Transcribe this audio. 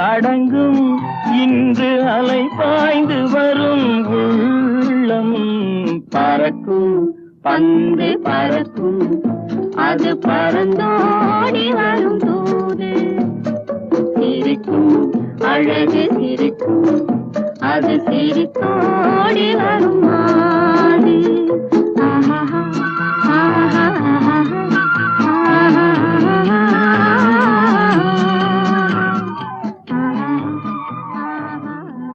அடங்கும் இன்று அலை பாய்ந்து வரும் உள்ளம் பறக்கும் பந்து பறக்கும் அது பறந்தோடி வரும் தூது சிரிக்கும் அழகு சிரிக்கும் அது சிரித்தோடி வரும்